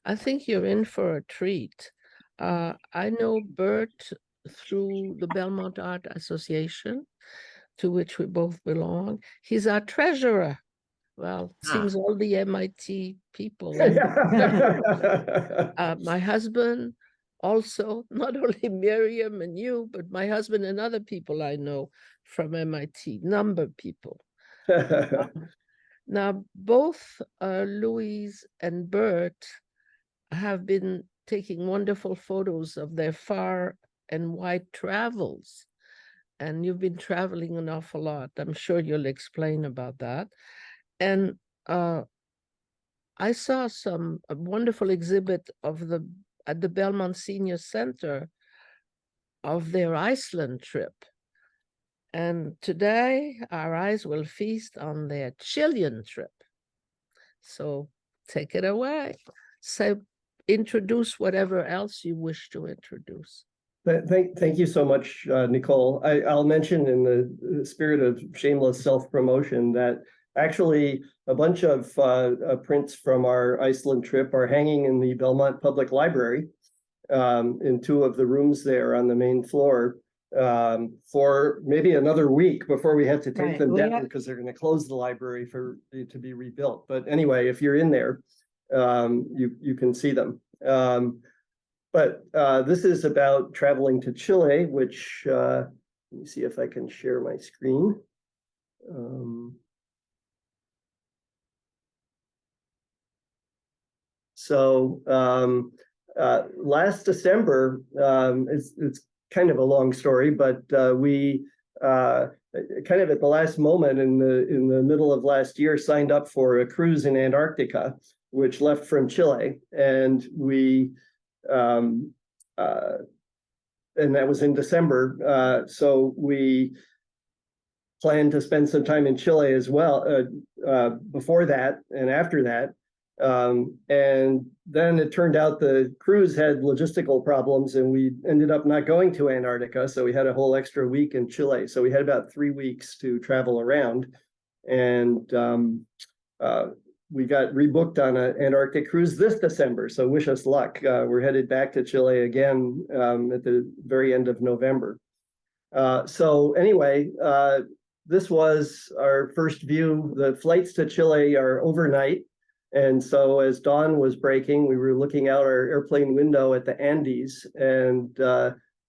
I think you're in for a treat. I know Bert through the Belmont Art Association, to which we both belong. He's our treasurer. Well, it seems all the MIT people. My husband also, not only Miriam and you, but my husband and other people I know from MIT, number of people. Now, both Louise and Bert have been taking wonderful photos of their far and wide travels. And you've been traveling an awful lot. I'm sure you'll explain about that. And I saw a wonderful exhibit at the Belmont Senior Center of their Iceland trip. And today our eyes will feast on their Chilean trip. So take it away. So introduce whatever else you wish to introduce. Thank you so much, Nicole. I'll mention in the spirit of shameless self-promotion that actually a bunch of prints from our Iceland trip are hanging in the Belmont Public Library in two of the rooms there on the main floor for maybe another week before we have to take them down because they're going to close the library to be rebuilt. But anyway, if you're in there, you can see them. But this is about traveling to Chile, which let me see if I can share my screen. Last December, it's kind of a long story, but we kind of at the last moment in the middle of last year signed up for a cruise in Antarctica, which left from Chile, and we and that was in December. So we planned to spend some time in Chile as well before that and after that. And then it turned out the cruise had logistical problems and we ended up not going to Antarctica. So we had a whole extra week in Chile. So we had about 3 weeks to travel around. And we got rebooked on an Antarctic cruise this December. So wish us luck. We're headed back to Chile again at the very end of November. So anyway, this was our first view. The flights to Chile are overnight. And so as dawn was breaking, we were looking out our airplane window at the Andes. And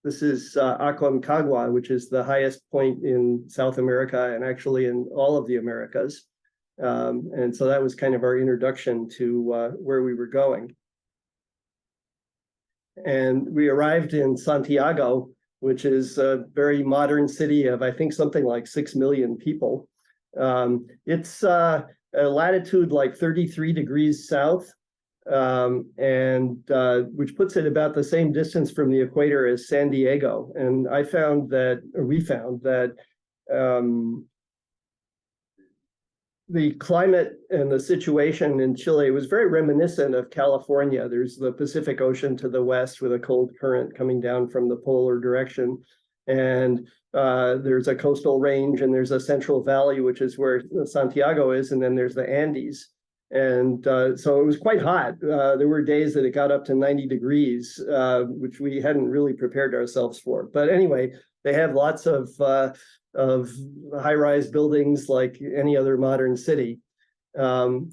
this is Aconcagua, which is the highest point in South America and actually in all of the Americas. And so that was kind of our introduction to where we were going. And we arrived in Santiago, which is a very modern city of, I think, something like 6 million people. It's a latitude like 33 degrees south, and which puts it about the same distance from the equator as San Diego. And we found that the climate and the situation in Chile was very reminiscent of California. There's the Pacific Ocean to the west with a cold current coming down from the polar direction. And there's a coastal range and there's a central valley, which is where Santiago is. And then there's the Andes. And so it was quite hot. There were days that it got up to 90 degrees, which we hadn't really prepared ourselves for. But anyway, they have lots of high-rise buildings like any other modern city. On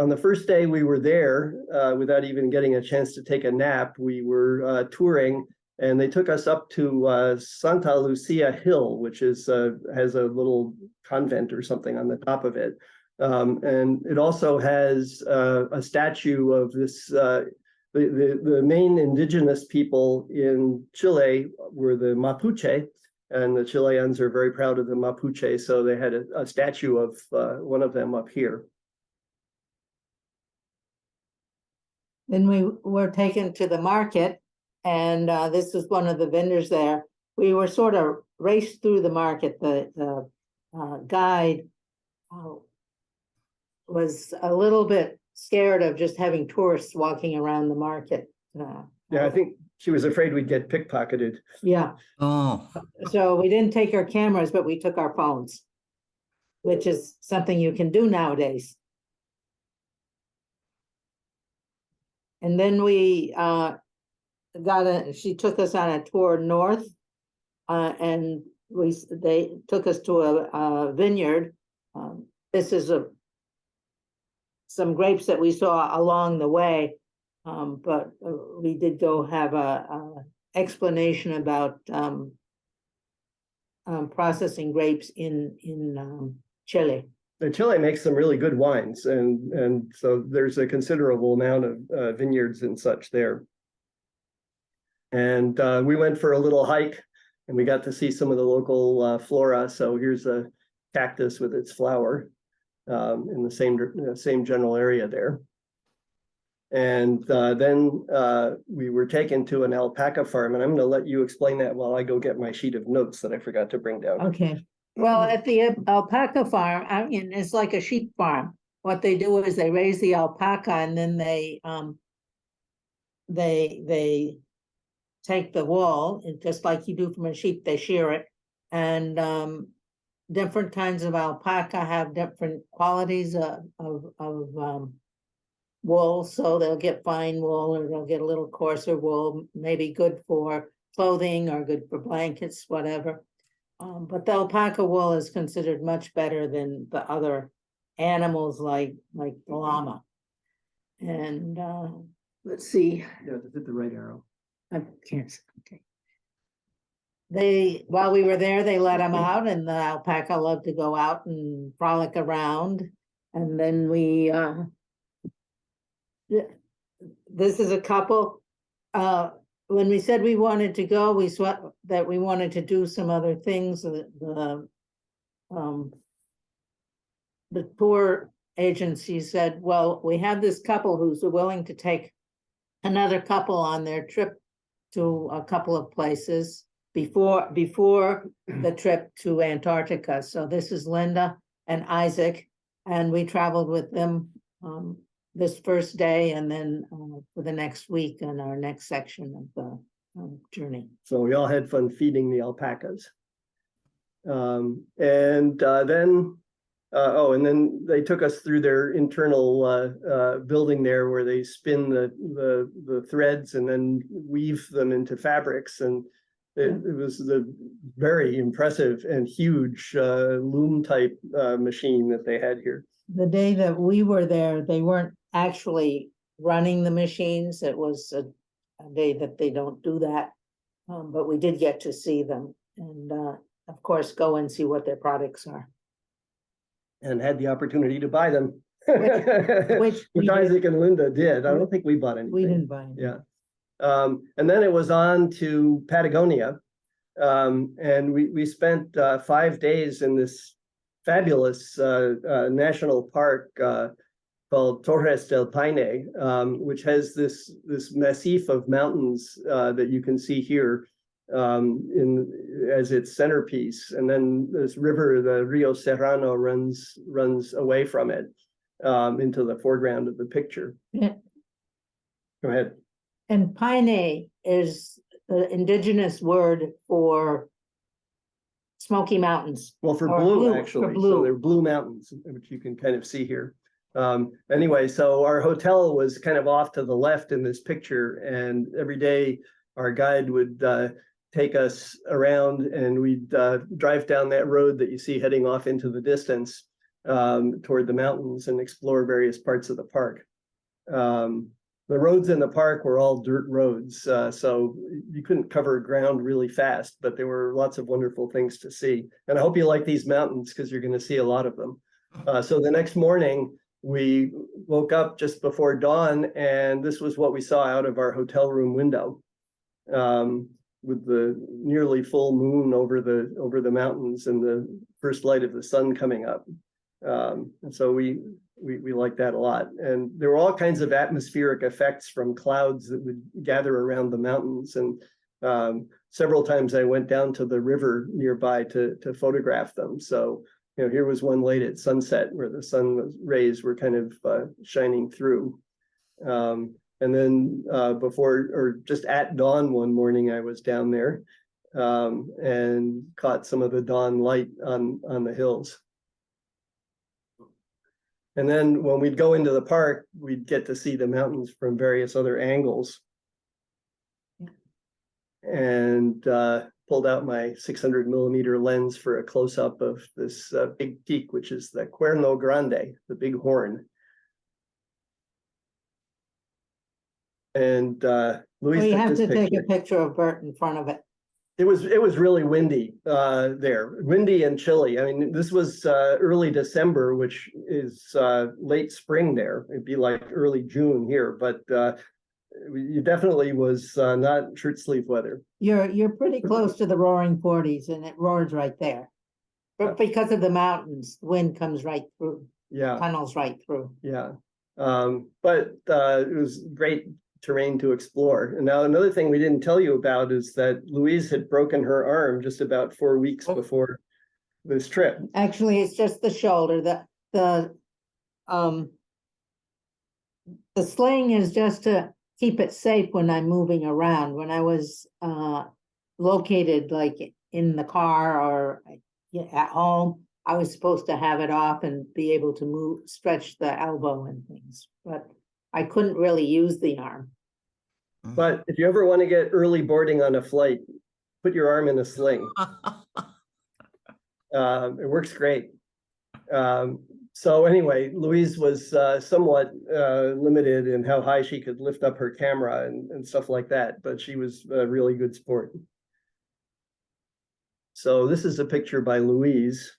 the first day we were there, without even getting a chance to take a nap, we were touring, and they took us up to Santa Lucia Hill, which is has a little convent or something on the top of it. And it also has a statue of this, the main indigenous people in Chile were the Mapuche, and the Chileans are very proud of the Mapuche, so they had a statue of one of them up here. Then we were taken to the market, and this was one of the vendors there. We were sort of raced through the market. The guide was a little bit scared of just having tourists walking around the market. Yeah, I think she was afraid we'd get pickpocketed. Yeah. Oh. So we didn't take our cameras, but we took our phones, which is something you can do nowadays. And then we she took us on a tour north, and they took us to a vineyard. This is some grapes that we saw along the way, but we did go have a explanation about processing grapes in Chile. And Chile makes some really good wines, and so there's a considerable amount of vineyards and such there. And we went for a little hike, and we got to see some of the local flora. So here's a cactus with its flower in the same general area there. And then we were taken to an alpaca farm, and I'm going to let you explain that while I go get my sheet of notes that I forgot to bring down. Okay. Well, at the alpaca farm, I mean, it's like a sheep farm. What they do is they raise the alpaca, and then they take the wool, and just like you do from a sheep, they shear it. And different kinds of alpaca have different qualities of wool. So they'll get fine wool, or they'll get a little coarser wool, maybe good for clothing or good for blankets, whatever. But the alpaca wool is considered much better than the other animals like the llama. And let's see. Yeah, hit the right arrow. I can't. Okay. While we were there, they let them out, and the alpaca loved to go out and frolic around. And then this is a couple. When we said we wanted to go, we saw that we wanted to do some other things. The tour agency said, well, we have this couple who's willing to take another couple on their trip to a couple of places before the trip to Antarctica. So this is Linda and Isaac, and we traveled with them this first day, and then for the next week in our next section of the journey. So we all had fun feeding the alpacas. And then they took us through their internal building there, where they spin the threads and then weave them into fabrics. And it was the very impressive and huge loom type machine that they had here. The day that we were there, they weren't actually running the machines. It was a day that they don't do that, but we did get to see them, and of course go and see what their products are. And had the opportunity to buy them, which Isaac and Linda did. I don't think we bought anything. We didn't buy anything. Yeah. And then it was on to Patagonia, and we spent 5 days in this fabulous national park called Torres del Paine, which has this massif of mountains that you can see here as its centerpiece, and then this river, the Rio Serrano, runs away from it into the foreground of the picture. Yeah. Go ahead. And Paine is the indigenous word for Smoky Mountains. Well, for blue, actually. For blue. So they're blue mountains, which you can kind of see here. Anyway, so our hotel was kind of off to the left in this picture, and every day our guide would take us around, and we'd drive down that road that you see heading off into the distance toward the mountains and explore various parts of the park. The roads in the park were all dirt roads, so you couldn't cover ground really fast, but there were lots of wonderful things to see. And I hope you like these mountains, because you're going to see a lot of them. So the next morning, we woke up just before dawn, and this was what we saw out of our hotel room window, with the nearly full moon over the mountains and the first light of the sun coming up. And so we liked that a lot. And there were all kinds of atmospheric effects from clouds that would gather around the mountains. And several times I went down to the river nearby to photograph them. So, here was one late at sunset where the sun rays were kind of shining through. And then before, or just at dawn one morning, I was down there and caught some of the dawn light on the hills. And then when we'd go into the park, we'd get to see the mountains from various other angles. And pulled out my 600mm lens for a close-up of this big peak, which is the Cuerno Grande, the big horn. And Louise, Well, you took have this to take picture. a picture of Bert in front of it. It was really windy there, windy and chilly. I mean, this was early December, which is late spring there. It'd be like early June here, but you definitely was not shirt sleeve weather. You're pretty close to the roaring 40s, and it roars right there. But because of the mountains, wind comes right through, Yeah, tunnels right through. yeah. But it was great terrain to explore. And now another thing we didn't tell you about is that Louise had broken her arm just about 4 weeks before this trip. Actually, it's just the shoulder. The sling is just to keep it safe when I'm moving around. When I was located like in the car or at home, I was supposed to have it off and be able to move, stretch the elbow and things, but I couldn't really use the arm. But if you ever want to get early boarding on a flight, put your arm in a sling. It works great. So anyway, Louise was somewhat limited in how high she could lift up her camera and stuff like that, but she was a really good sport. So this is a picture by Louise.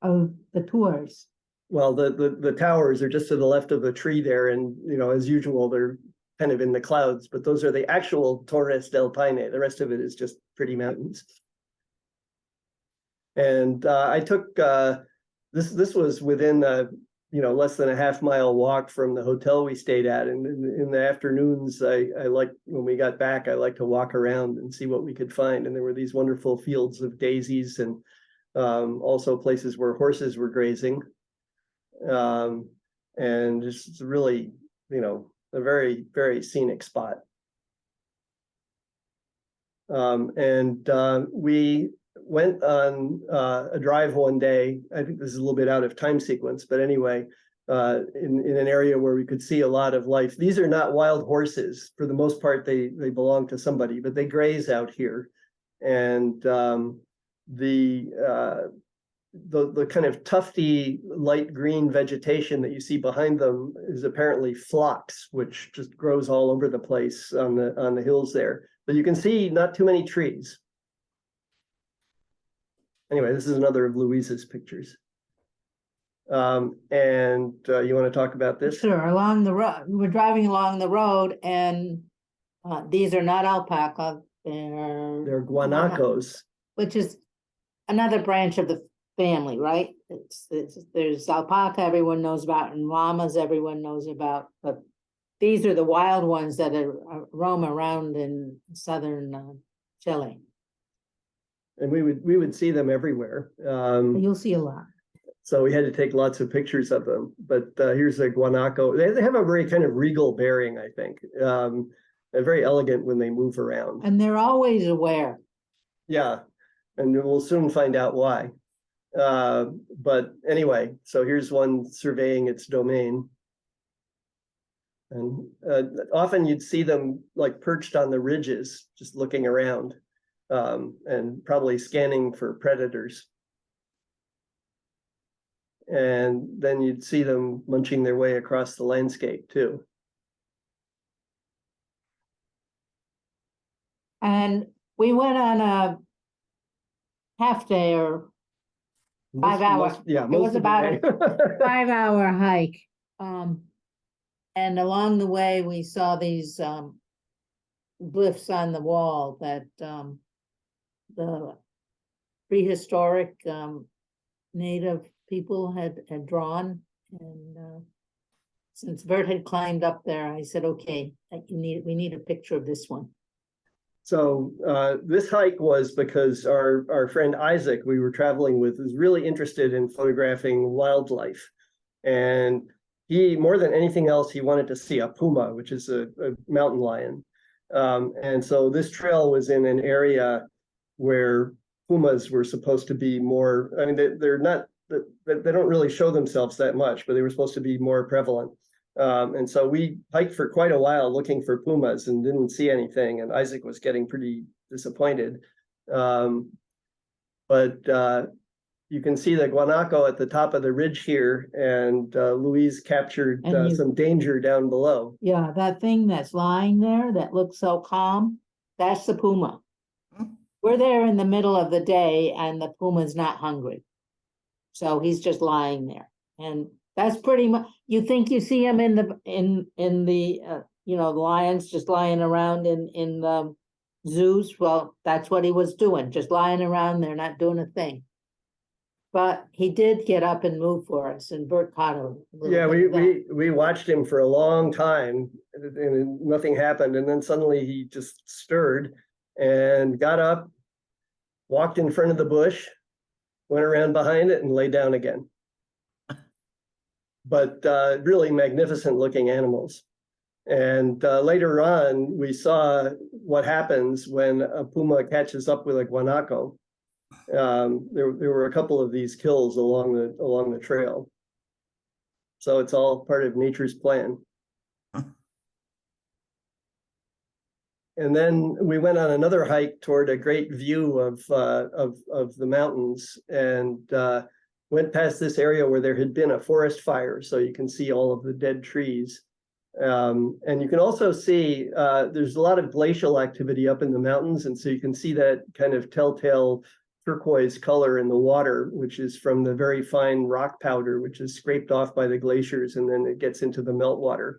Of the tours. Well, the towers are just to the left of the tree there, and as usual, they're kind of in the clouds, but those are the actual Torres del Paine. The rest of it is just pretty mountains. And I took this was within less than a half-mile walk from the hotel we stayed at. And in the afternoons, I like when we got back, I like to walk around and see what we could find. And there were these wonderful fields of daisies and also places where horses were grazing. And just really, a very, very scenic spot. We went on a drive one day. I think this is a little bit out of time sequence, but anyway, in an area where we could see a lot of life. These are not wild horses. For the most part, they belong to somebody, but they graze out here. And the kind of tufty light green vegetation that you see behind them is apparently phlox, which just grows all over the place on the hills there. But you can see not too many trees. Anyway, this is another of Louise's pictures. And you want to talk about this? Sure. Along the road, we were driving along the road, and these are not alpaca. They're guanacos, which is another branch of the family, right? There's alpaca everyone knows about, and llamas everyone knows about, but these are the wild ones that roam around in southern Chile. And we would see them everywhere. You'll see a lot. So we had to take lots of pictures of them. But here's a guanaco. They have a very kind of regal bearing, I think. They're very elegant when they move around. And they're always aware. Yeah, and we'll soon find out why. But anyway, so here's one surveying its domain. And often you'd see them like perched on the ridges, just looking around, and probably scanning for predators. And then you'd see them munching their way across the landscape too. And we went on a half day or 5 hours. Yeah, it was about a 5-hour hike. And along the way, we saw these glyphs on the wall that the prehistoric native people had drawn. And since Bert had climbed up there, I said, okay, we need a picture of this one. So this hike was because our friend Isaac, we were traveling with, was really interested in photographing wildlife. And he, more than anything else, he wanted to see a puma, which is a mountain lion. And so this trail was in an area where pumas were supposed to be more, I mean, they're not they don't really show themselves that much, but they were supposed to be more prevalent. And so we hiked for quite a while looking for pumas and didn't see anything. And Isaac was getting pretty disappointed. But you can see the guanaco at the top of the ridge here, and Louise captured some danger down below. Yeah, that thing that's lying there that looks so calm, that's the puma. We're there in the middle of the day and the puma's not hungry. So he's just lying there. And that's pretty much, you think you see him in the you know, the lions just lying around in the zoos. Well, that's what he was doing, just lying around there, not doing a thing. But he did get up and move for us, and Bert caught him. Yeah, we watched him for a long time, and nothing happened. And then suddenly he just stirred and got up, walked in front of the bush, went around behind it, and lay down again. But really magnificent looking animals. And later on, we saw what happens when a puma catches up with a guanaco. There were a couple of these kills along the trail. So it's all part of nature's plan. And then we went on another hike toward a great view of the mountains, and went past this area where there had been a forest fire. So you can see all of the dead trees. And you can also see there's a lot of glacial activity up in the mountains. And so you can see that kind of telltale turquoise color in the water, which is from the very fine rock powder, which is scraped off by the glaciers, and then it gets into the meltwater.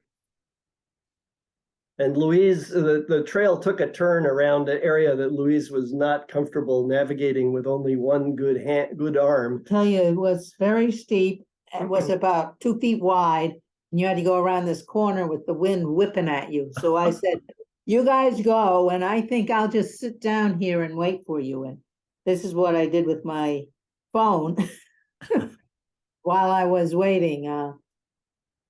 And Louise, the trail took a turn around an area that Louise was not comfortable navigating with only one good arm. I tell you, it was very steep. It was about 2 feet wide, and you had to go around this corner with the wind whipping at you. So I said, you guys go, and I think I'll just sit down here and wait for you. And this is what I did with my phone while I was waiting.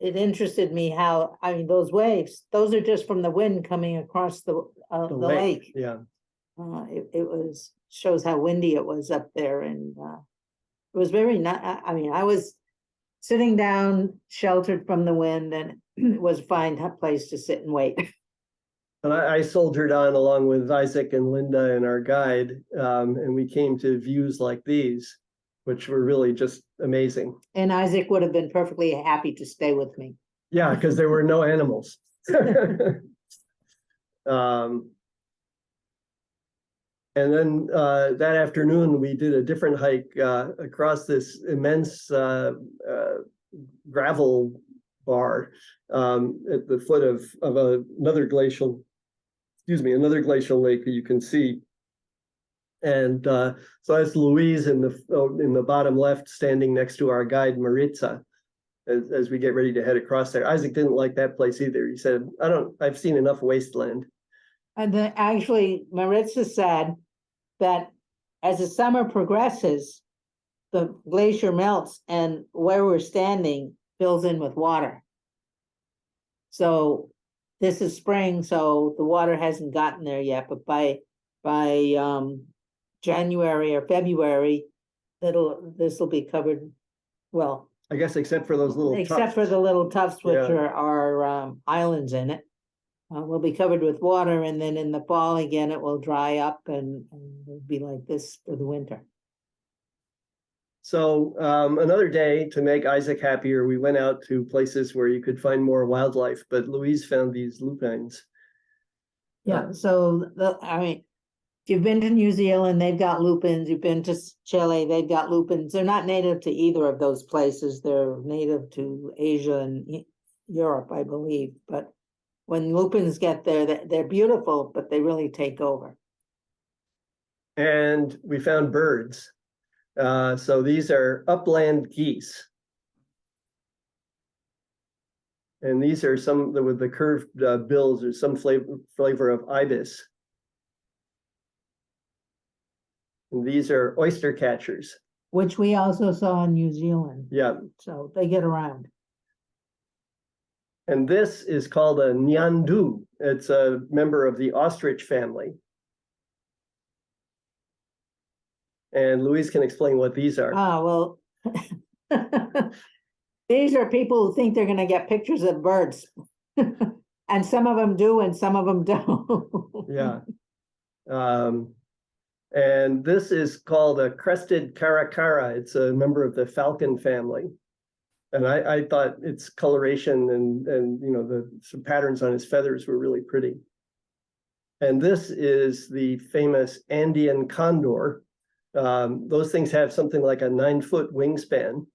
It interested me how, I mean, those waves, those are just from the wind coming across the lake. Yeah. It was, shows how windy it was up there. And it was very nice. I mean, I was sitting down, sheltered from the wind, and it was a fine place to sit and wait. And I soldiered on along with Isaac and Linda and our guide, and we came to views like these, which were really just amazing. And Isaac would have been perfectly happy to stay with me. Yeah, because there were no animals. And then that afternoon, we did a different hike across this immense gravel bar at the foot of another glacial lake that you can see. And so that's Louise in the bottom left, standing next to our guide Maritza, as we get ready to head across there. Isaac didn't like that place either. He said, I've seen enough wasteland. And then actually Maritza said that as the summer progresses, the glacier melts and where we're standing fills in with water. So this is spring, so the water hasn't gotten there yet, but by January or February, this will be covered. Well, I guess except for those little except for the little tufts, which are islands in it, will be covered with water, and then in the fall again it will dry up and it'll be like this for the winter. So another day, to make Isaac happier, we went out to places where you could find more wildlife, but Louise found these lupines. Yeah, so I mean, if you've been to New Zealand, they've got lupins. You've been to Chile, they've got lupins. They're not native to either of those places. They're native to Asia and Europe, I believe. But when lupins get there, they're beautiful, but they really take over. And we found birds. So these are upland geese. And these are some with the curved bills, or some flavor of ibis. And these are oyster catchers, which we also saw in New Zealand. Yeah. So they get around. And this is called a nyandu. It's a member of the ostrich family. And Louise can explain what these are. Well, These are people who think they're gonna get pictures of birds. And some of them do and some of them don't. Yeah. And this is called a crested caracara. It's a member of the falcon family. And I thought its coloration and you know, some patterns on its feathers were really pretty. And this is the famous Andean condor. Those things have something like a 9-foot wingspan.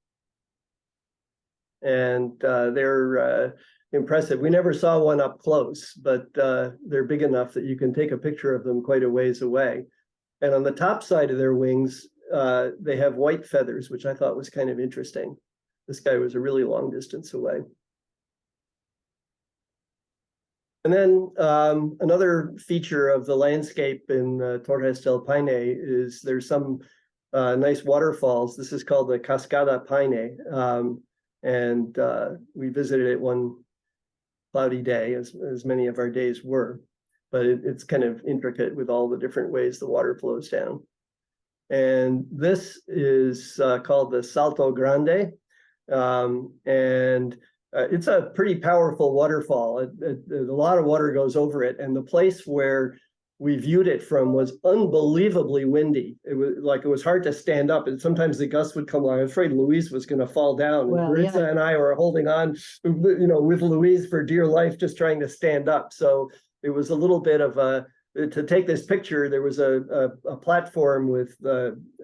And they're impressive. We never saw one up close, but they're big enough that you can take a picture of them quite a ways away. And on the top side of their wings, they have white feathers, which I thought was kind of interesting. This guy was a really long distance away. And then another feature of the landscape in Torres del Paine is there's some nice waterfalls. This is called the Cascada Paine. And we visited it one cloudy day, as many of our days were, but it's kind of intricate with all the different ways the water flows down. And this is called the Salto Grande, and it's a pretty powerful waterfall. A lot of water goes over it, and the place where we viewed it from was unbelievably windy. It was hard to stand up, and sometimes the gusts would come along. I was afraid Louise was going to fall down. Well, Maritza and I were holding on, you know, with Louise for dear life, just trying to stand up. So it was a little bit of to take this picture, there was a platform with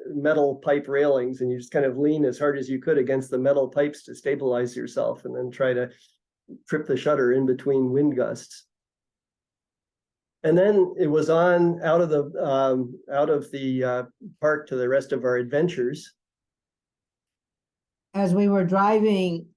metal pipe railings, and you just kind of lean as hard as you could against the metal pipes to stabilize yourself, and then try to trip the shutter in between wind gusts. And then it was on out of the park to the rest of our adventures. As we were driving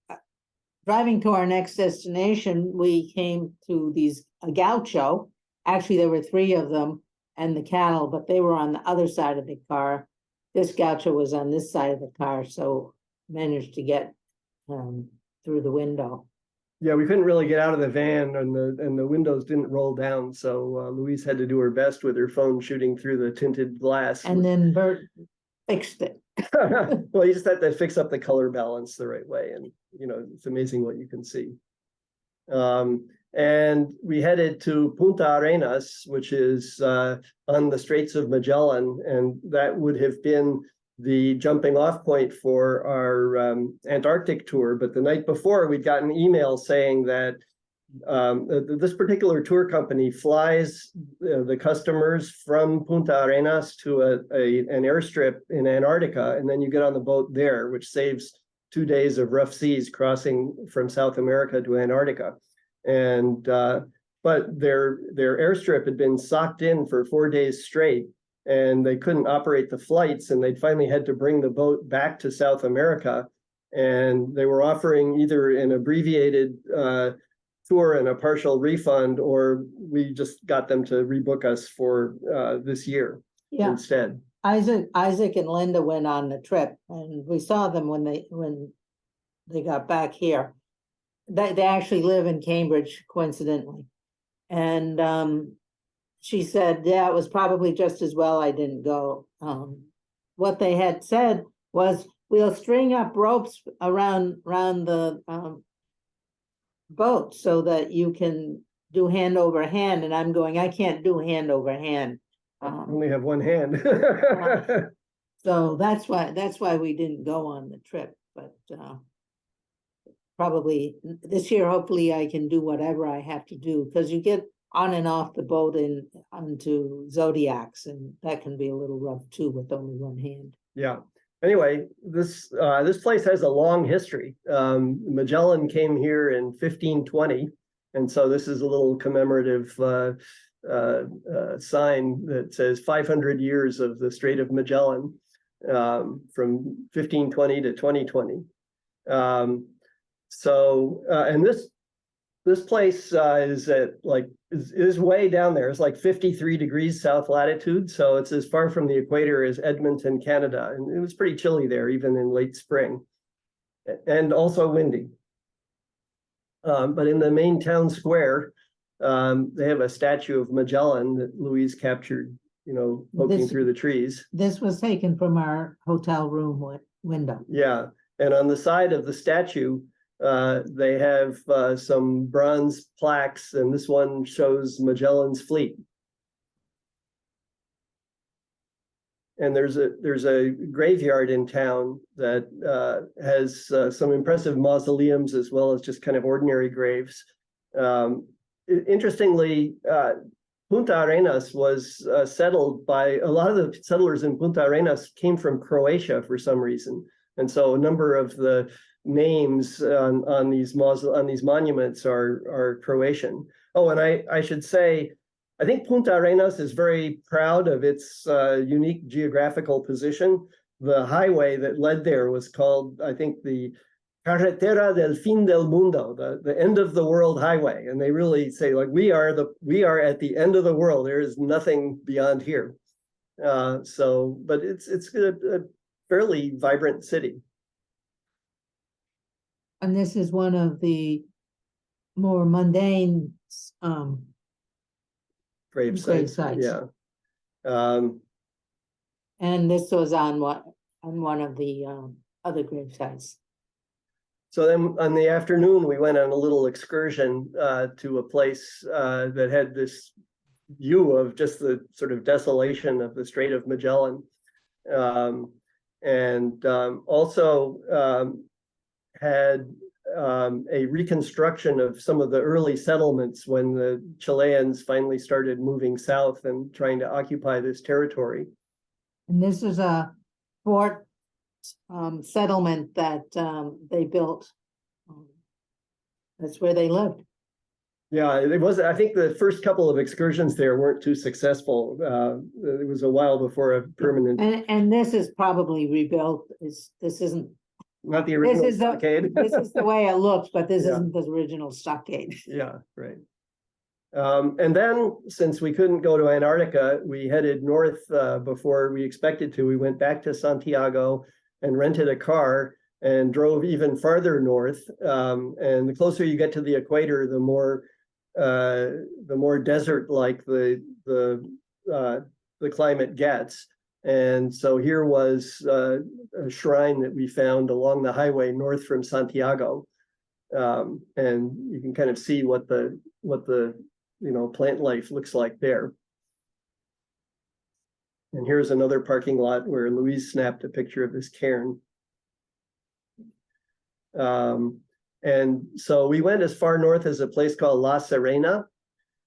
to our next destination, we came to these a gaucho. Actually, there were 3 of them and the cattle, but they were on the other side of the car. This gaucho was on this side of the car, so managed to get through the window. Yeah, we couldn't really get out of the van, and the windows didn't roll down, so Louise had to do her best with her phone shooting through the tinted glass. And then Bert fixed it. Well, you just had to fix up the color balance the right way, and you know, it's amazing what you can see. And we headed to Punta Arenas, which is on the Straits of Magellan, and that would have been the jumping off point for our Antarctic tour. But the night before, we'd gotten an email saying that this particular tour company flies the customers from Punta Arenas to an airstrip in Antarctica, and then you get on the boat there, which saves 2 days of rough seas crossing from South America to Antarctica. And but their airstrip had been socked in for 4 days straight, and they couldn't operate the flights, and they'd finally had to bring the boat back to South America. And they were offering either an abbreviated tour and a partial refund, or we just got them to rebook us for this year instead. Isaac and Linda went on the trip, and we saw them when they got back here. They actually live in Cambridge, coincidentally. And she said, yeah, it was probably just as well I didn't go. What they had said was, we'll string up ropes around the boat so that you can do hand over hand. And I'm going, I can't do hand over hand. I only have one hand. So that's why we didn't go on the trip. But probably this year, hopefully I can do whatever I have to do, because you get on and off the boat and onto Zodiacs, and that can be a little rough too with only one hand. Yeah. Anyway, this place has a long history. Magellan came here in 1520, and so this is a little commemorative sign that says 500 years of the Strait of Magellan, from 1520 to 2020. And this place is way down there. It's like 53 degrees south latitude, so it's as far from the equator as Edmonton, Canada, and it was pretty chilly there even in late spring, and also windy. But in the main town square, they have a statue of Magellan that Louise captured, you know, poking through the trees. This was taken from our hotel room window. Yeah, and on the side of the statue, they have some bronze plaques, and this one shows Magellan's fleet. And there's a graveyard in town that has some impressive mausoleums as well as just kind of ordinary graves. Interestingly, Punta Arenas was settled by a lot of the settlers in Punta Arenas came from Croatia for some reason, and so a number of the names on these monuments are Croatian. Oh, and I should say, I think Punta Arenas is very proud of its unique geographical position. The highway that led there was called, I think, the Carretera del Fin del Mundo, the end of the world highway. And they really say, like, we are at the end of the world. There is nothing beyond here. But it's a fairly vibrant city. And this is one of the more mundane Grave sites. Yeah. And this was on one of the other grave sites. So then on the afternoon, we went on a little excursion to a place that had this view of just the sort of desolation of the Strait of Magellan. Also had a reconstruction of some of the early settlements when the Chileans finally started moving south and trying to occupy this territory. And this is a fort settlement that they built. That's where they lived. Yeah, it was. I think the first couple of excursions there weren't too successful. It was a while before a permanent. And this is probably rebuilt. This isn't. Not the original stockade. This is the way it looks, but this isn't the original stockade. Yeah, right. And then, since we couldn't go to Antarctica, we headed north before we expected to. We went back to Santiago and rented a car and drove even farther north. And the closer you get to the equator, the more desert-like the climate gets. And so here was a shrine that we found along the highway north from Santiago, and you can kind of see what the plant life looks like there. And here's another parking lot where Louise snapped a picture of this cairn. And so we went as far north as a place called La Serena,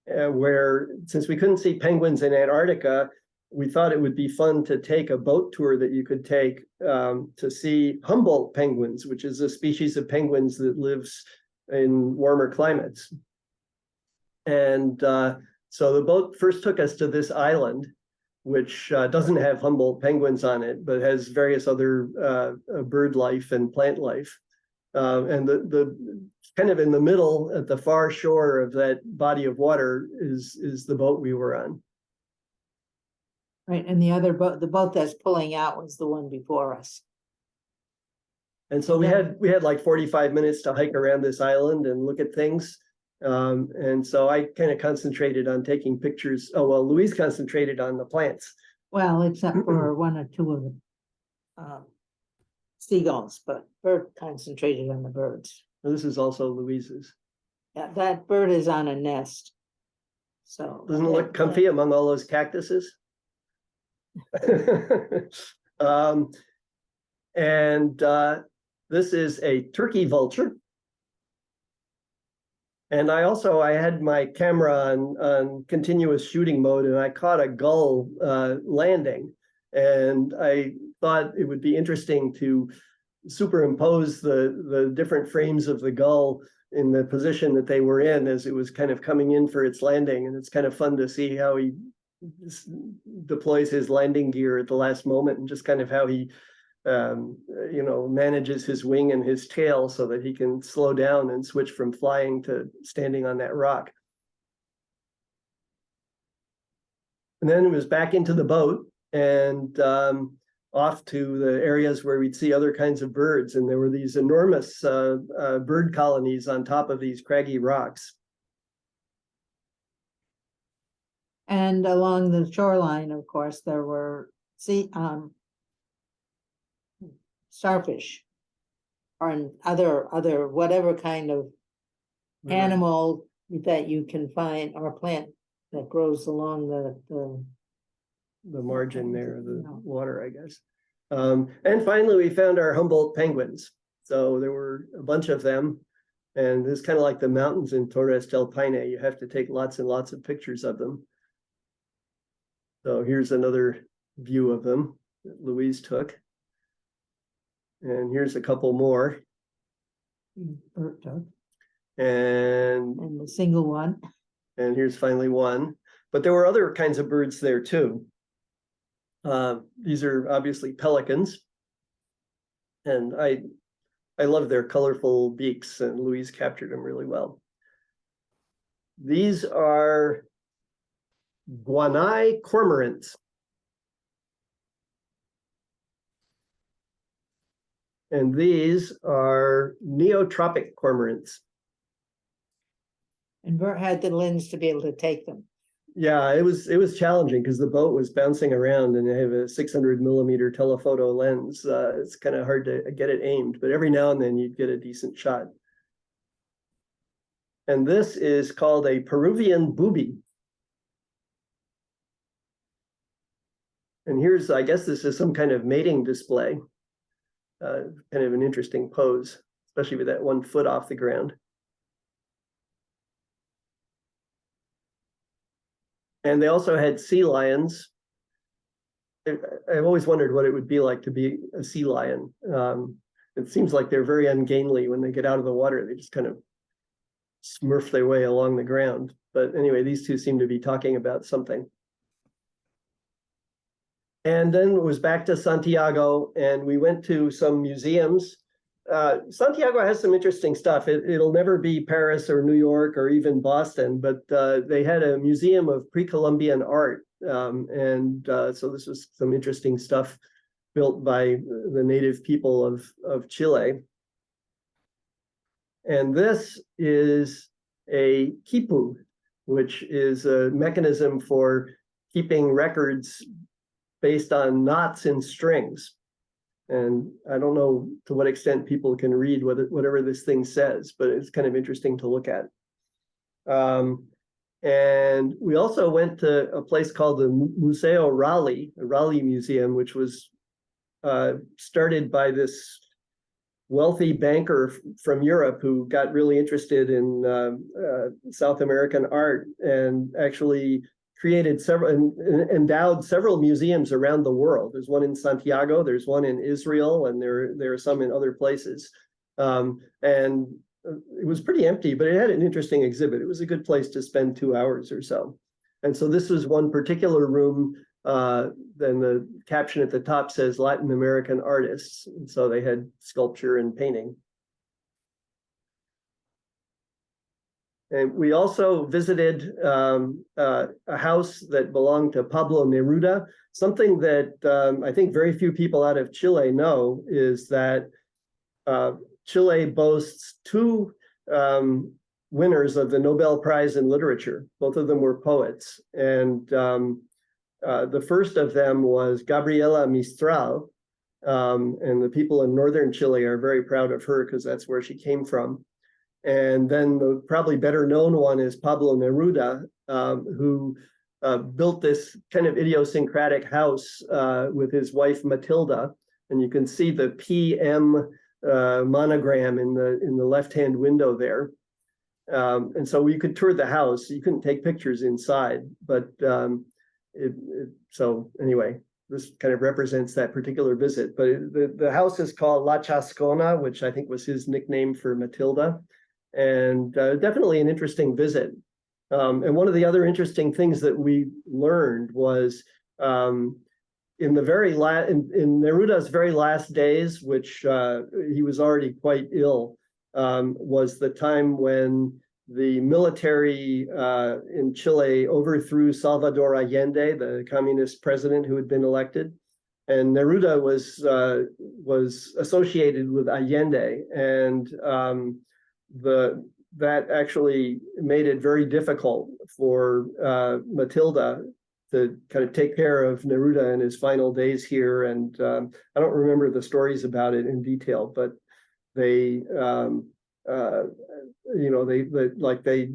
where, since we couldn't see penguins in Antarctica, we thought it would be fun to take a boat tour that you could take to see Humboldt penguins, which is a species of penguins that lives in warmer climates. And so the boat first took us to this island, which doesn't have Humboldt penguins on it, but has various other bird life and plant life. And the kind of in the middle, at the far shore of that body of water, is the boat we were on. Right, and the other boat, the boat that's pulling out, was the one before us. And so we had like 45 minutes to hike around this island and look at things. And so I kind of concentrated on taking pictures. Oh, well, Louise concentrated on the plants. Well, except for one or two of the seagulls, but Bert concentrated on the birds. This is also Louise's. Yeah, that bird is on a nest. So doesn't it look comfy among all those cactuses? This is a turkey vulture. And I had my camera on continuous shooting mode, and I caught a gull landing. And I thought it would be interesting to superimpose the different frames of the gull in the position that they were in as it was kind of coming in for its landing. And it's kind of fun to see how he deploys his landing gear at the last moment, and just kind of how he manages his wing and his tail so that he can slow down and switch from flying to standing on that rock. And then it was back into the boat and off to the areas where we'd see other kinds of birds. And there were these enormous bird colonies on top of these craggy rocks. And along the shoreline, of course, there were starfish or other whatever kind of Right. animal that you can find or plant that grows along The margin there, the Yeah. water, I guess. And finally, we found our Humboldt penguins. So there were a bunch of them. And it's kind of like the mountains in Torres del Paine. You have to take lots and lots of pictures of them. So here's another view of them that Louise took. And here's a couple more. Bert took. And the single one. And here's finally one. But there were other kinds of birds there too. These are obviously pelicans. And I love their colorful beaks, and Louise captured them really well. These are guanai cormorants. And these are neotropic cormorants. And Bert had the lens to be able to take them. Yeah, it was challenging because the boat was bouncing around and they have a 600 millimeter telephoto lens. It's kind of hard to get it aimed, but every now and then you'd get a decent shot. And this is called a Peruvian booby. And here's, I guess this is some kind of mating display. Kind of an interesting pose, especially with that 1 foot off the ground. And they also had sea lions. I've always wondered what it would be like to be a sea lion. It seems like they're very ungainly when they get out of the water. They just kind of smurf their way along the ground. But anyway, these two seem to be talking about something. And then it was back to Santiago, and we went to some museums. Santiago has some interesting stuff. It'll never be Paris or New York or even Boston, but they had a museum of pre-Columbian art. So this was some interesting stuff built by the native people of Chile. And this is a quipu, which is a mechanism for keeping records based on knots and strings. And I don't know to what extent people can read whatever this thing says, but it's kind of interesting to look at. And we also went to a place called the Museo Raleigh, the Raleigh Museum, which was started by this wealthy banker from Europe who got really interested in South American art and actually created several, endowed several museums around the world. There's one in Santiago, there's one in Israel, and there are some in other places. And it was pretty empty, but it had an interesting exhibit. It was a good place to spend 2 hours or so. And so this was one particular room. Then the caption at the top says Latin American artists. And so they had sculpture and painting. And we also visited a house that belonged to Pablo Neruda. Something that I think very few people out of Chile know is that Chile boasts 2 winners of the Nobel Prize in Literature. Both of them were poets. And the first of them was Gabriela Mistral. And the people in northern Chile are very proud of her because that's where she came from. And then the probably better known one is Pablo Neruda, who built this kind of idiosyncratic house with his wife Matilda. And you can see the PM monogram in the left-hand window there. And so we could tour the house. You couldn't take pictures inside, but so anyway, this kind of represents that particular visit. But the house is called La Chascona, which I think was his nickname for Matilda. And definitely an interesting visit. And one of the other interesting things that we learned was in Neruda's very last days, which he was already quite ill, was the time when the military in Chile overthrew Salvador Allende, the communist president who had been elected. And Neruda was associated with Allende, and that actually made it very difficult for Matilda to kind of take care of Neruda in his final days here. And I don't remember the stories about it in detail, but they, they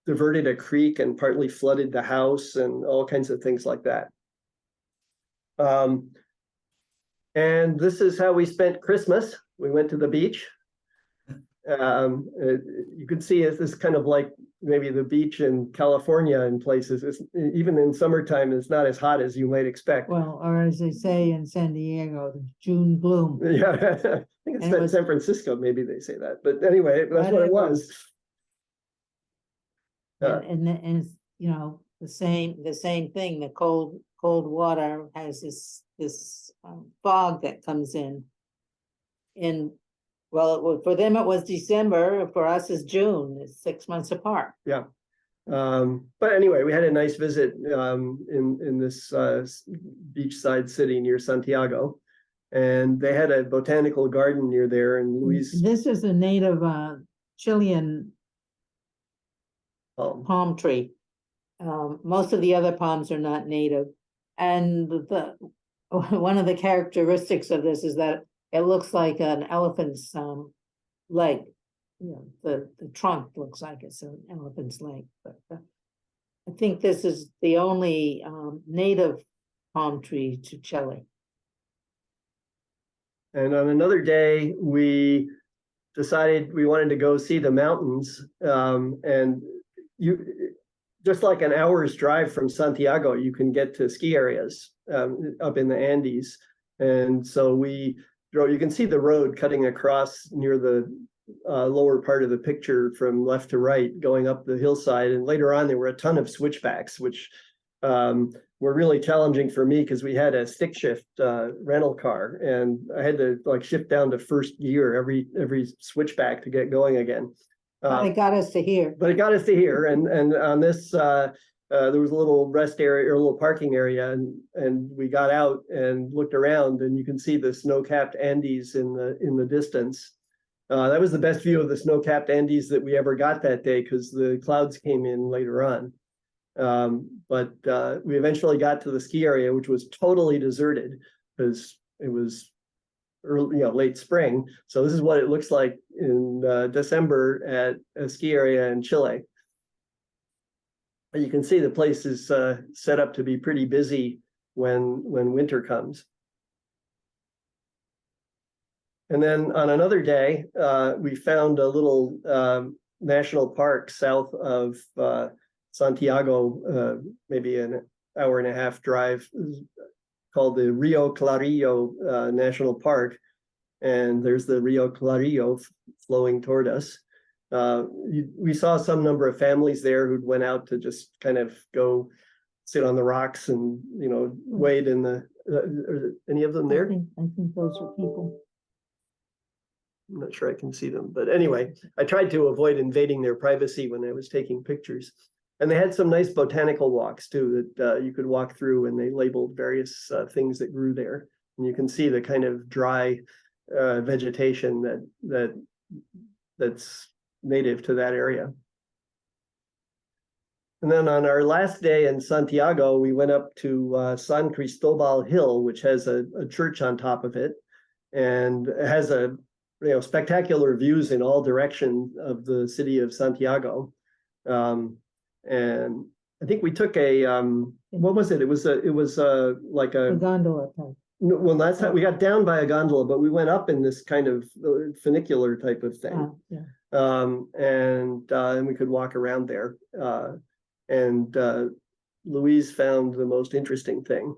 diverted a creek and partly flooded the house and all kinds of things like that. And this is how we spent Christmas. We went to the beach. You could see it's kind of like maybe the beach in California in places. Even in summertime, it's not as hot as you might expect. Well, or as they say in San Diego, the June bloom. Yeah, I think it's San Francisco, maybe they say that. But anyway, that's what it was. And you know, the same thing, the cold water has this fog that comes in. Well, for them it was December, for us it's June, it's 6 months apart. Yeah. But anyway, we had a nice visit in this beachside city near Santiago. And they had a botanical garden near there, and Louise. This is a native Chilean palm tree. Most of the other palms are not native. And one of the characteristics of this is that it looks like an elephant's leg. You know, the trunk looks like it's an elephant's leg. But I think this is the only native palm tree to Chile. And on another day, we decided we wanted to go see the mountains. And just like an hour's drive from Santiago, you can get to ski areas up in the Andes. And so we drove. You can see the road cutting across near the lower part of the picture from left to right, going up the hillside. And later on, there were a ton of switchbacks, which were really challenging for me because we had a stick shift rental car, and I had to like shift down to first gear every switchback to get going again. But it got us to here. But it got us to here, and on this there was a little rest area or a little parking area, and we got out and looked around, and you can see the snow-capped Andes in the distance. That was the best view of the snow-capped Andes that we ever got that day because the clouds came in later on. But we eventually got to the ski area, which was totally deserted because it was early, late spring. So this is what it looks like in December at a ski area in Chile. And you can see the place is set up to be pretty busy when winter comes. And then on another day, we found a little national park south of Santiago, maybe an hour and a half drive, called the Rio Clarillo National Park. And there's the Rio Clarillo flowing toward us. We saw some number of families there who'd went out to just kind of go sit on the rocks and, wade in the, are any of them there? I think those are people. I'm not sure I can see them, but anyway, I tried to avoid invading their privacy when I was taking pictures. And they had some nice botanical walks too that you could walk through, and they labeled various things that grew there. And you can see the kind of dry vegetation that's native to that area. And then on our last day in Santiago, we went up to San Cristobal Hill, which has a church on top of it, and it has spectacular views in all directions of the city of Santiago. And I think we took a what was it? It was like a gondola type. No, well, that's not. We got down by a gondola, but we went up in this kind of funicular type of thing. Yeah. And we could walk around there. And Louise found the most interesting thing.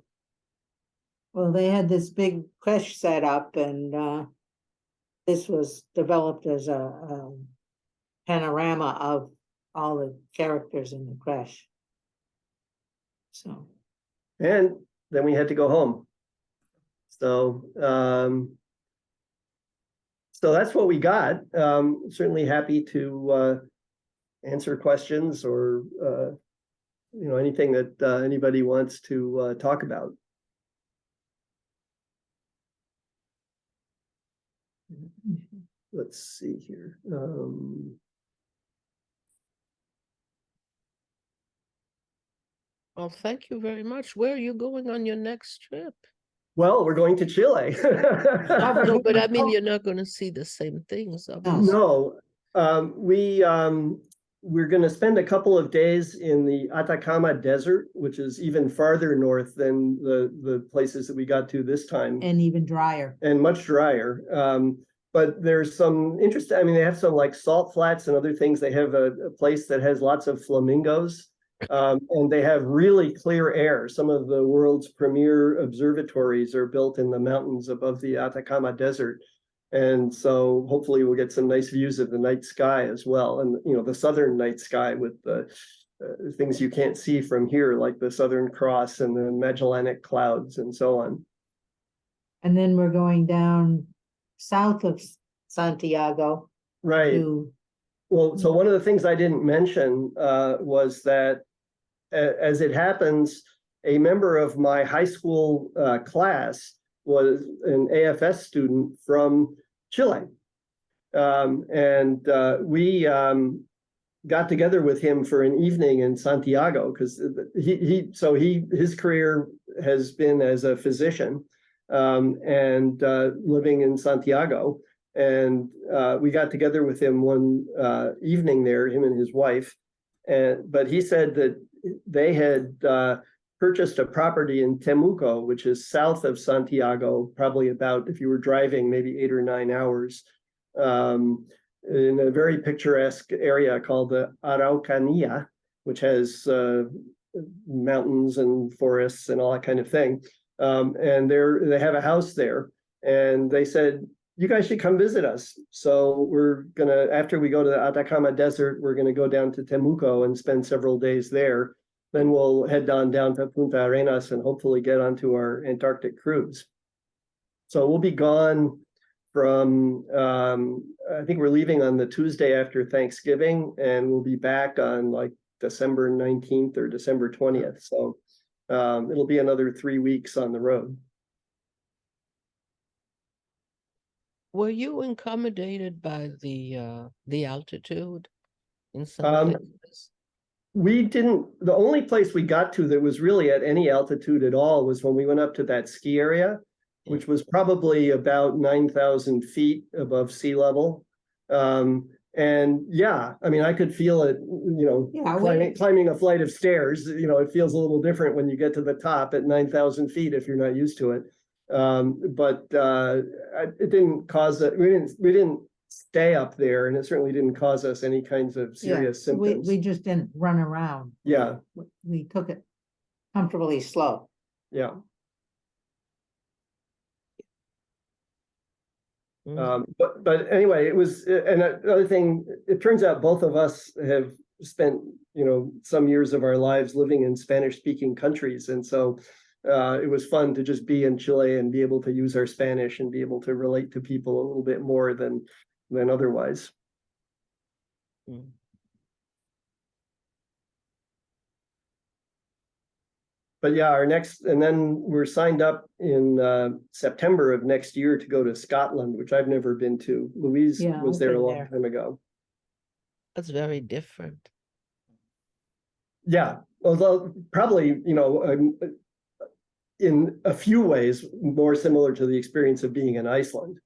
Well, they had this big creche set up, and this was developed as a panorama of all the characters in the creche. So. And then we had to go home. So, so that's what we got. Certainly happy to answer questions or anything that anybody wants to talk about. Let's see here. Well, thank you very much. Where are you going on your next trip? Well, we're going to Chile. No, but I mean, you're not going to see the same things, obviously. No, we're going to spend a couple of days in the Atacama Desert, which is even farther north than the places that we got to this time, And even drier. and much drier. But there's some interesting. I mean, they have some like salt flats and other things. They have a place that has lots of flamingos. And they have really clear air. Some of the world's premier observatories are built in the mountains above the Atacama Desert. And so hopefully we'll get some nice views of the night sky as well. And, you know, the southern night sky with the things you can't see from here, like the Southern Cross and the Magellanic Clouds and so on. And then we're going down south of Santiago Right. to, Well, so one of the things I didn't mention was that as it happens, a member of my high school class was an AFS student from Chile. And we got together with him for an evening in Santiago because his career has been as a physician and living in Santiago. And we got together with him one evening there, him and his wife. But he said that they had purchased a property in Temuco, which is south of Santiago, probably about, if you were driving, maybe 8 or 9 hours, in a very picturesque area called the Araucanía, which has mountains and forests and all that kind of thing. And they have a house there. And they said, you guys should come visit us. So we're gonna, after we go to the Atacama Desert, we're gonna go down to Temuco and spend several days there. Then we'll head down to Punta Arenas and hopefully get onto our Antarctic cruise. So we'll be gone from, I think we're leaving on the Tuesday after Thanksgiving, and we'll be back on like December 19th or December 20th. So it'll be another 3 weeks on the road. Were you accommodated by the altitude in some places? We didn't, the only place we got to that was really at any altitude at all was when we went up to that ski area, which was probably about 9,000 feet above sea level. And yeah, I mean, I could feel it, you know, climbing a flight of stairs, you know, it feels a little different when you get to the top at 9,000 feet if you're not used to it. But it didn't cause it, we didn't stay up there, and it certainly didn't cause us any kinds of serious symptoms. we just didn't run around. Yeah. We took it comfortably slow. Yeah. But anyway, it was, and another thing, it turns out both of us have spent, you know, some years of our lives living in Spanish-speaking countries, and so it was fun to just be in Chile and be able to use our Spanish and be able to relate to people a little bit more than otherwise. But yeah, our next, and then we're signed up in September of next year to go to Scotland, which I've never been to. Louise was there a long time ago. That's very different. Yeah, although probably, you know, in a few ways more similar to the experience of being in Iceland.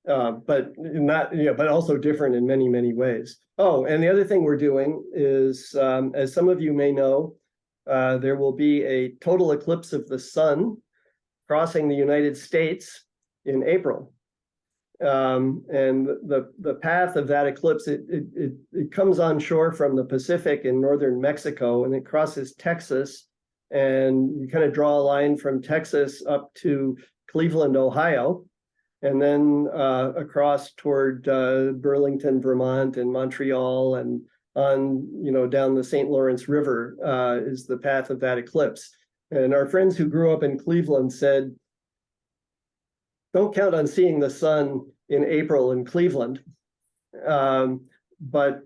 But not, you know, but also different in many, many ways. Oh, and the other thing we're doing is, as some of you may know, there will be a total eclipse of the sun crossing the United States in April. And the path of that eclipse, it comes on shore from the Pacific in northern Mexico, and it crosses Texas, and you kind of draw a line from Texas up to Cleveland, Ohio, and then across toward Burlington, Vermont, and Montreal, and on, you know, down the St. Lawrence River is the path of that eclipse. And our friends who grew up in Cleveland said, don't count on seeing the sun in April in Cleveland. But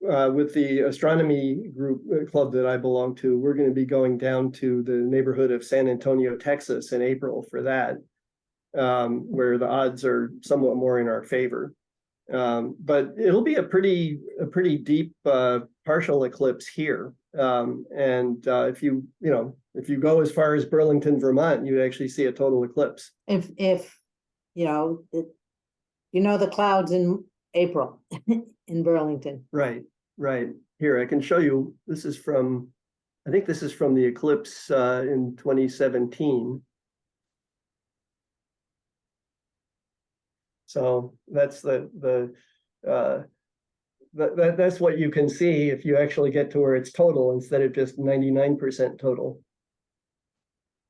with the astronomy group club that I belong to, we're going to be going down to the neighborhood of San Antonio, Texas in April for that, where the odds are somewhat more in our favor. But it'll be a pretty deep partial eclipse here. And if you go as far as Burlington, Vermont, you'd actually see a total eclipse. If the clouds in April in Burlington. Right. Here, I can show you. I think this is from the eclipse in 2017. So that's that's what you can see if you actually get to where it's total instead of just 99% total.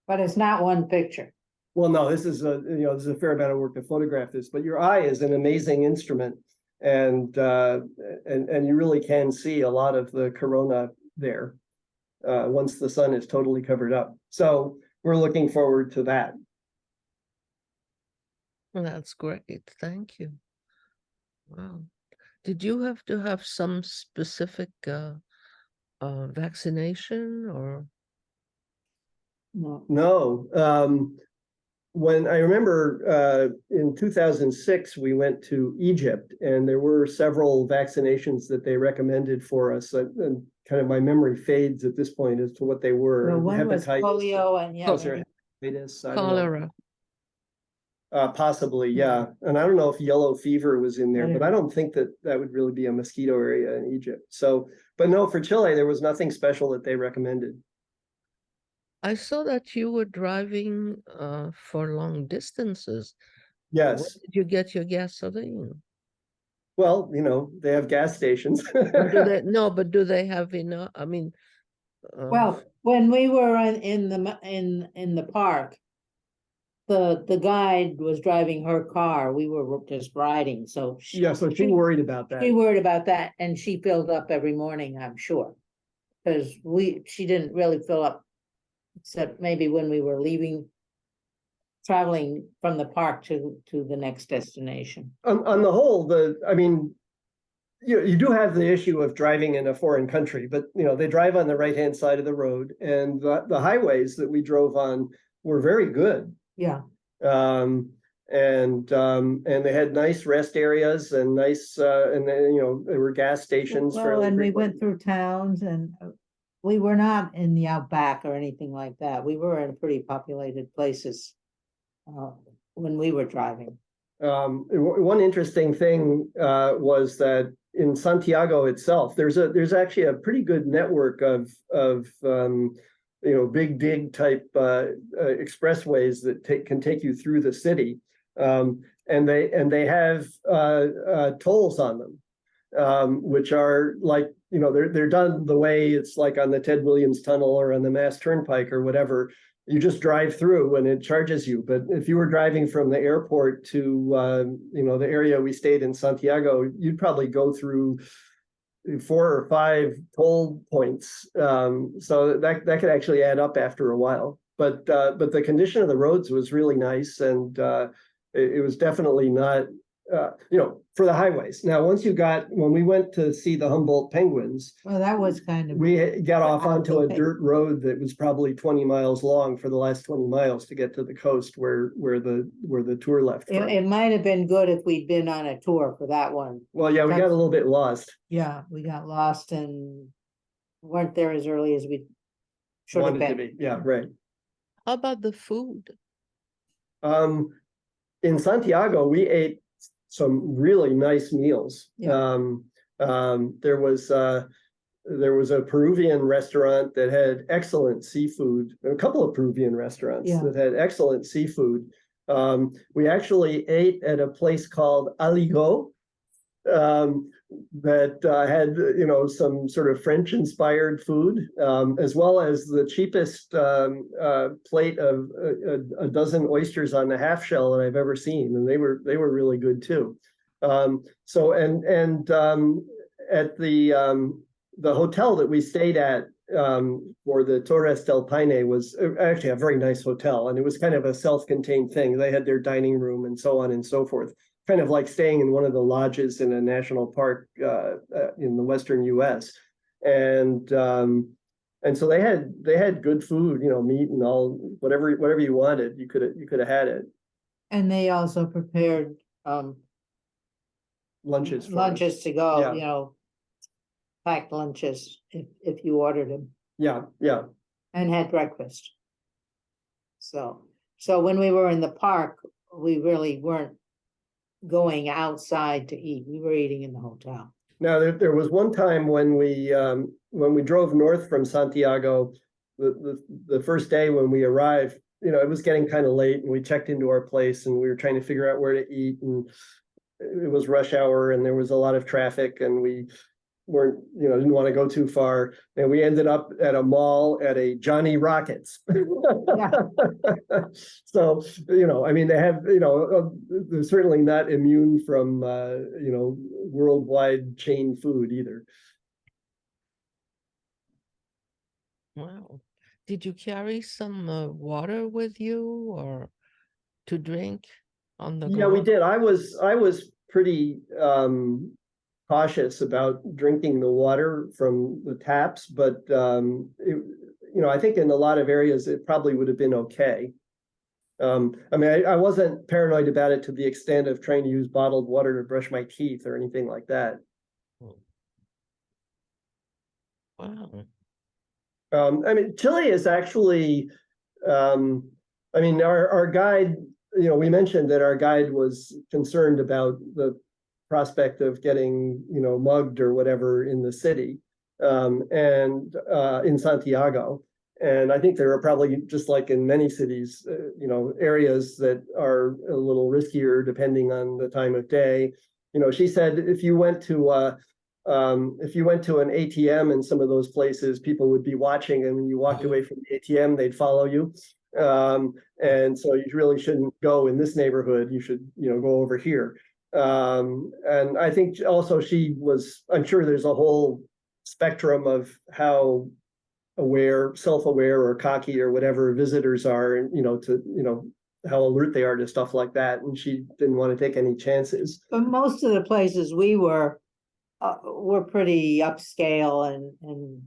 But it's not one picture. Well, no, this is a fair amount of work to photograph this, but your eye is an amazing instrument, and you really can see a lot of the corona there once the sun is totally covered up. So we're looking forward to that. Well, that's great. Thank you. Wow. Did you have to have some specific vaccination or? No. No. When I remember in 2006, we went to Egypt, and there were several vaccinations that they recommended for us. And kind of my memory fades at this point as to what they were. Well, one was Hepatitis, polio and hepatitis, I don't know. Cholera. Possibly, yeah. And I don't know if yellow fever was in there, but I don't think that would really be a mosquito area in Egypt. So, but no, for Chile, there was nothing special that they recommended. I saw that you were driving for long distances. Where Yes. did you get your gasoline? Well, they have gas stations. Or do they? No, but do they have enough? I mean, Well, when we were in the park, the guide was driving her car. We were just riding, so she worried about that. She worried about that, and she filled up every morning, I'm sure, because she didn't really fill up, except maybe when we were traveling from the park to the next destination. On the whole, you do have the issue of driving in a foreign country, but they drive on the right-hand side of the road, and the highways that we drove on were very good. Yeah. And they had nice rest areas and nice and then there were gas stations. Well, and we went through towns, and we were not in the outback or anything like that. We were in pretty populated places when we were driving. One interesting thing was that in Santiago itself, there's actually a pretty good network of big dig type expressways that can take you through the city, and they have tolls on them, which are like they're done the way it's like on the Ted Williams Tunnel or on the Mass Turnpike or whatever. You just drive through and it charges you. But if you were driving from the airport to the area we stayed in Santiago, you'd probably go through 4 or 5 toll points. So that could actually add up after a while. But the condition of the roads was really nice, and it was definitely not for the highways. Now, when we went to see the Humboldt penguins, well, that was kind of, we got off onto a dirt road that was probably 20 miles long for the last 20 miles to get to the coast where the tour left from. It might have been good if we'd been on a tour for that one. Well, yeah, we got a little bit lost. Yeah, we got lost and weren't there as early as we should have been. To be. Yeah, right. How about the food? In Santiago, we ate some really nice meals. Yeah. There was a Peruvian restaurant that had excellent seafood. A couple of Peruvian restaurants that had excellent seafood. We actually ate at a place called Aligo that had some sort of French-inspired food, as well as the cheapest plate of a dozen oysters on the half shell that I've ever seen, and they were really good too. So at the hotel that we stayed at for the Torres del Paine was actually a very nice hotel, and it was kind of a self-contained thing. They had their dining room and so on and so forth, kind of like staying in one of the lodges in a national park in the Western U.S. And so they had good food, meat and all, whatever you wanted, you could have had it. And they also prepared lunches for us. lunches to go, Yeah. you know, packed lunches if you ordered them, Yeah, yeah. and had breakfast. So when we were in the park, we really weren't going outside to eat. We were eating in the hotel. Now, there was one time when we drove north from Santiago, the first day when we arrived, you know, it was getting kind of late, and we checked into our place, and we were trying to figure out where to eat, and it was rush hour, and there was a lot of traffic, and we weren't, you know, didn't want to go too far, and we ended up at a mall at a Johnny Rockets. So, you know, I mean, they have, you know, they're certainly not immune from, you know, worldwide chain food either. Wow. Did you carry some water with you or to drink on the Yeah, go? we did. I was pretty cautious about drinking the water from the taps, but you know, I think in a lot of areas it probably would have been okay. I mean, I wasn't paranoid about it to the extent of trying to use bottled water to brush my teeth or anything like that. Wow. I mean, Chile is actually, I mean, our guide, you know, we mentioned that our guide was concerned about the prospect of getting, you know, mugged or whatever in the city, and in Santiago. And I think there are probably, just like in many cities, you know, areas that are a little riskier depending on the time of day. You know, she said if you went to an ATM in some of those places, people would be watching, and when you walked away from the ATM, they'd follow you. And so you really shouldn't go in this neighborhood. You should, you know, go over here. And I think also I'm sure there's a whole spectrum of how self-aware or cocky or whatever visitors are, and, you know, how alert they are to stuff like that. And she didn't want to take any chances. But most of the places we were pretty upscale and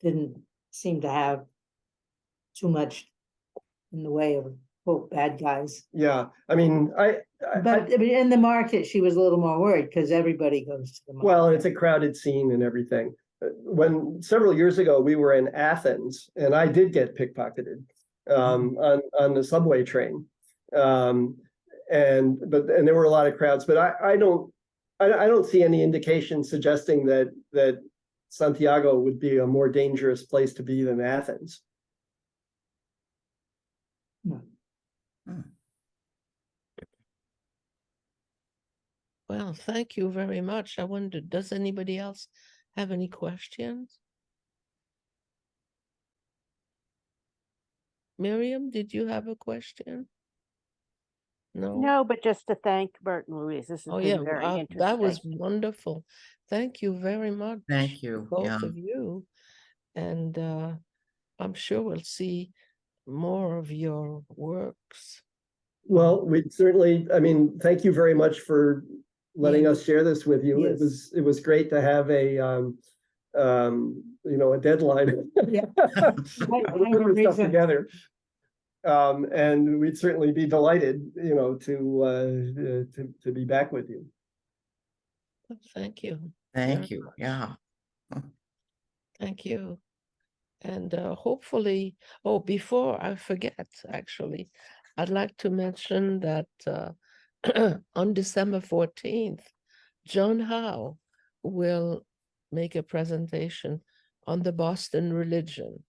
didn't seem to have too much in the way of quote bad guys. Yeah, I mean, But in the market, she was a little more worried because everybody goes to the market. Well, it's a crowded scene and everything. When several years ago we were in Athens, and I did get pickpocketed on the subway train, and there were a lot of crowds. But I don't see any indication suggesting that Santiago would be a more dangerous place to be than Athens. No. Well, thank you very much. I wonder, does anybody else have any questions? Miriam, did you have a question? No? No, but just to thank Bert and Louise. This has Oh, been yeah, very wow, interesting. that was wonderful. Thank you very much. Thank you. Both Yeah. of you. And I'm sure we'll see more of your works. Well, we certainly, I mean, thank you very much for letting us share this with you. Yes. It was great to have a you know, a deadline. Yeah. Put stuff together. And we'd certainly be delighted, you know, to be back with you. Thank you. Thank you. Yeah. Thank you. And hopefully, before I forget, actually, I'd like to mention that on December 14th, John Howe will make a presentation on the Boston religion.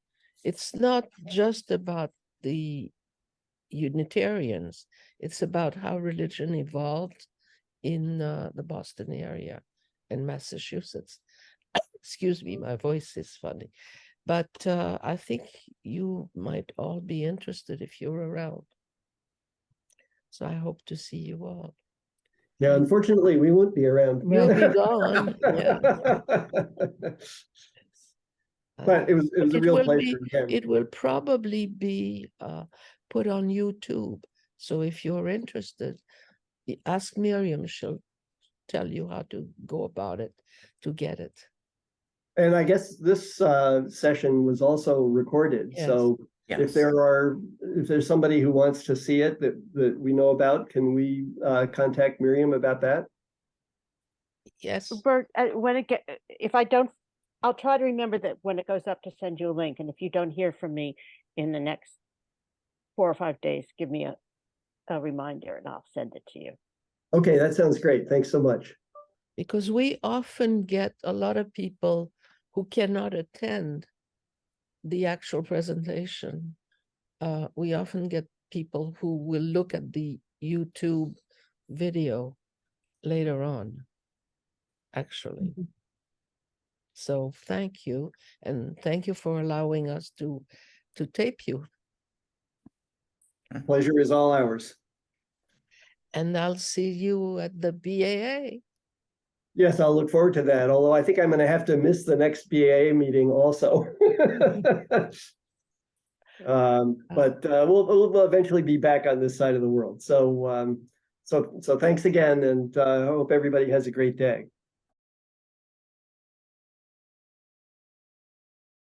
It's not just about the Unitarians, it's about how religion evolved in the Boston area and Massachusetts. Excuse me, my voice is funny. But I think you might all be interested if you're around. So I hope to see you all. Yeah, unfortunately, we won't be around. We'll be gone. Yeah. But it was a real pleasure. It will probably be put on YouTube. So if you're interested, ask Miriam. She'll tell you how to go about it to get it. And I guess this session was also recorded. Yes. So Yes. if there's somebody who wants to see it that we know about, can we contact Miriam about that? Yes, Bert, when it get, if I don't, I'll try to remember that when it goes up to send you a link. And if you don't hear from me in the next 4 or 5 days, give me a reminder and I'll send it to you. Okay, that sounds great. Thanks so much. because we often get a lot of people who cannot attend the actual presentation. We often get people who will look at the YouTube video later on, actually. So thank you, and thank you for allowing us to tape you. Pleasure is all ours. And I'll see you at the BAA. Yes, I'll look forward to that, although I think I'm going to have to miss the next BAA meeting also. But we'll eventually be back on this side of the world. So thanks again, and I hope everybody has a great day.